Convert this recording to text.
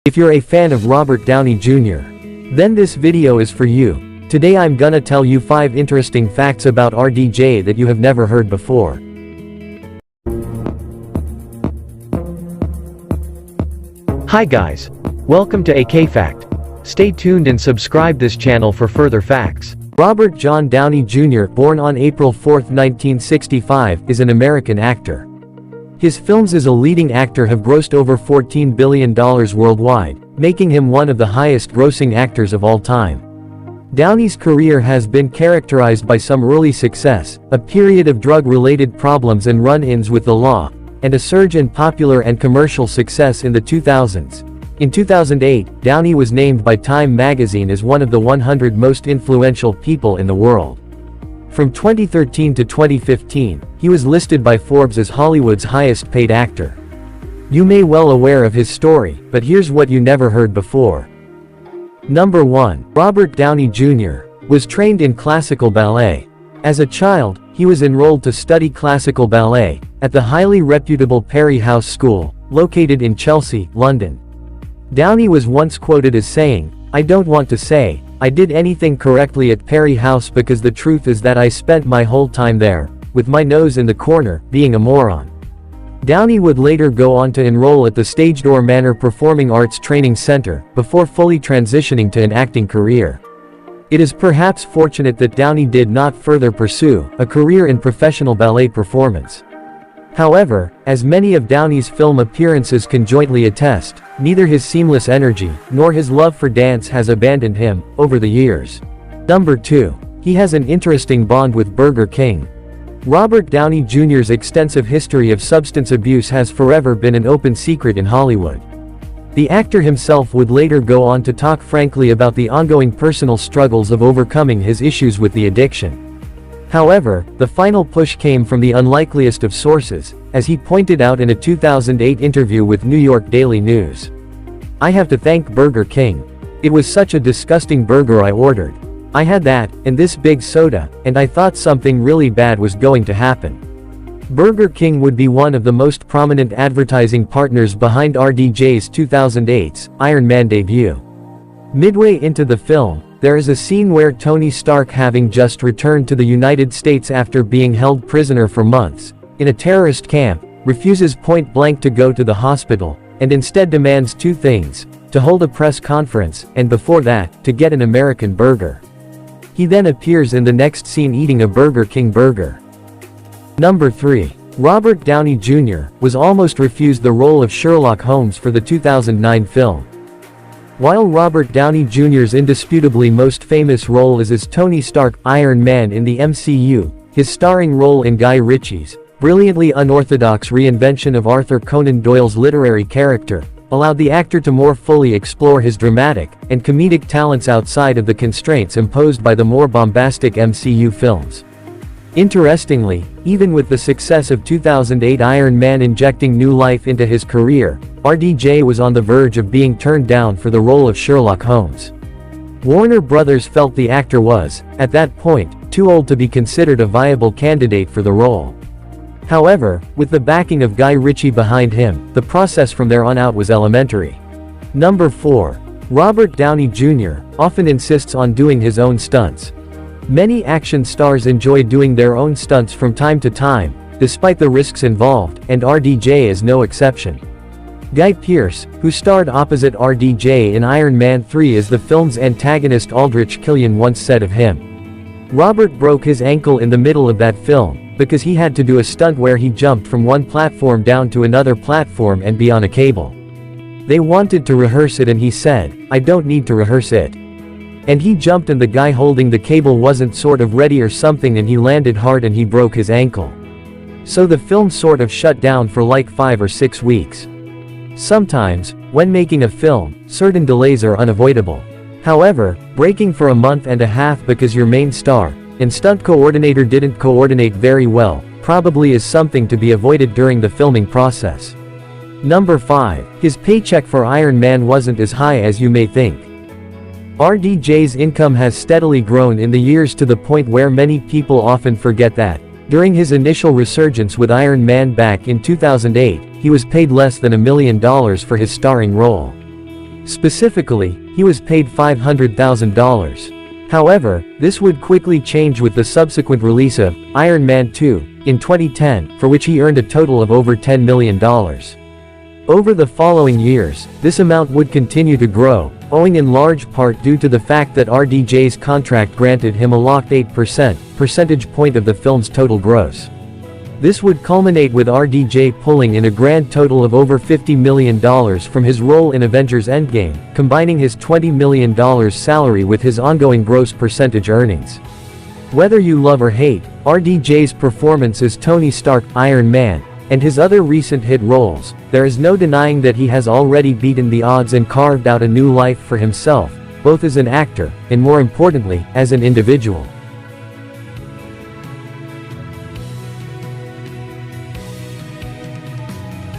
If you're a fan of Robert Downey Jr., then this video is for you. Today I'm gonna tell you 5 interesting facts about RDJ that you have never heard before. Hi guys. Welcome to AK Fact. Stay tuned and subscribe this channel for further facts. Robert John Downey Jr., born on April 4, 1965, is an American actor. His films as a leading actor have grossed over $14 billion worldwide, making him one of the highest-grossing actors of all time. Downey's career has been characterized by some early success, a period of drug-related problems and run-ins with the law, and a surge in popular and commercial success in the 2000s. In 2008, Downey was named by Time magazine as one of the 100 most influential people in the world. From 2013 to 2015, he was listed by Forbes as Hollywood's highest-paid actor. You may well aware of his story, but here's what you never heard before. Number 1. Robert Downey Jr. was trained in classical ballet. As a child, he was enrolled to study classical ballet at the highly reputable Perry House School, located in Chelsea, London. Downey was once quoted as saying, "I don't want to say I did anything correctly at Perry House because the truth is that I spent my whole time there, with my nose in the corner, being a moron." Downey would later go on to enroll at the Stage Door Manor Performing Arts Training Center, before fully transitioning to an acting career. It is perhaps fortunate that Downey did not further pursue a career in professional ballet performance. However, as many of Downey's film appearances conjointly attest, neither his seamless energy nor his love for dance has abandoned him over the years. Number 2. He has an interesting bond with Burger King. Robert Downey Jr.'s extensive history of substance abuse has forever been an open secret in Hollywood. The actor himself would later go on to talk frankly about the ongoing personal struggles of overcoming his issues with the addiction. However, the final push came from the unlikeliest of sources, as he pointed out in a 2008 interview with New York Daily News. "I have to thank Burger King. It was such a disgusting burger I ordered. I had that, and this big soda, and I thought something really bad was going to happen." Burger King would be one of the most prominent advertising partners behind RDJ's 2008's Iron Man debut. Midway into the film, there is a scene where Tony Stark, having just returned to the United States after being held prisoner for months in a terrorist camp, refuses point-blank to go to the hospital, and instead demands 2 things: to hold a press conference, and before that, to get an American burger. He then appears in the next scene eating a Burger King burger. Number 3. Robert Downey Jr. was almost refused the role of Sherlock Holmes for the 2009 film. While Robert Downey Jr.'s indisputably most famous role is as Tony Stark, Iron Man in the MCU, his starring role in Guy Ritchie's brilliantly unorthodox reinvention of Arthur Conan Doyle's literary character allowed the actor to more fully explore his dramatic and comedic talents outside of the constraints imposed by the more bombastic MCU films. Interestingly, even with the success of 2008 Iron Man injecting new life into his career, RDJ was on the verge of being turned down for the role of Sherlock Holmes. Warner Brothers felt the actor was, at that point, too old to be considered a viable candidate for the role. However, with the backing of Guy Ritchie behind him, the process from there on out was elementary. Number 4. Robert Downey Jr. often insists on doing his own stunts. Many action stars enjoy doing their own stunts from time to time, despite the risks involved, and RDJ is no exception. Guy Pearce, who starred opposite RDJ in Iron Man 3 as the film's antagonist Aldrich Killian, once said of him, "Robert broke his ankle in the middle of that film, because he had to do a stunt where he jumped from one platform down to another platform and be on a cable. They wanted to rehearse it and he said, 'I don't need to rehearse it.' And he jumped and the guy holding the cable wasn't sort of ready or something and he landed hard and he broke his ankle. So the film sort of shut down for like 5 or 6 weeks. Sometimes, when making a film, certain delays are unavoidable. However, breaking for a month and a half because your main star and stunt coordinator didn't coordinate very well, probably is something to be avoided during the filming process." Number 5. His paycheck for Iron Man wasn't as high as you may think. RDJ's income has steadily grown in the years to the point where many people often forget that, during his initial resurgence with Iron Man back in 2008, he was paid less than $1 million for his starring role. Specifically, he was paid $500,000. However, this would quickly change with the subsequent release of Iron Man 2 in 2010, for which he earned a total of over $10 million. Over the following years, this amount would continue to grow, owing in large part due to the fact that RDJ's contract granted him a locked 8% percentage point of the film's total gross. This would culminate with RDJ pulling in a grand total of over $50 million from his role in Avengers Endgame, combining his $20 million salary with his ongoing gross percentage earnings. Whether you love or hate RDJ's performance as Tony Stark, Iron Man, and his other recent hit roles, there is no denying that he has already beaten the odds and carved out a new life for himself, both as an actor, and more importantly, as an individual.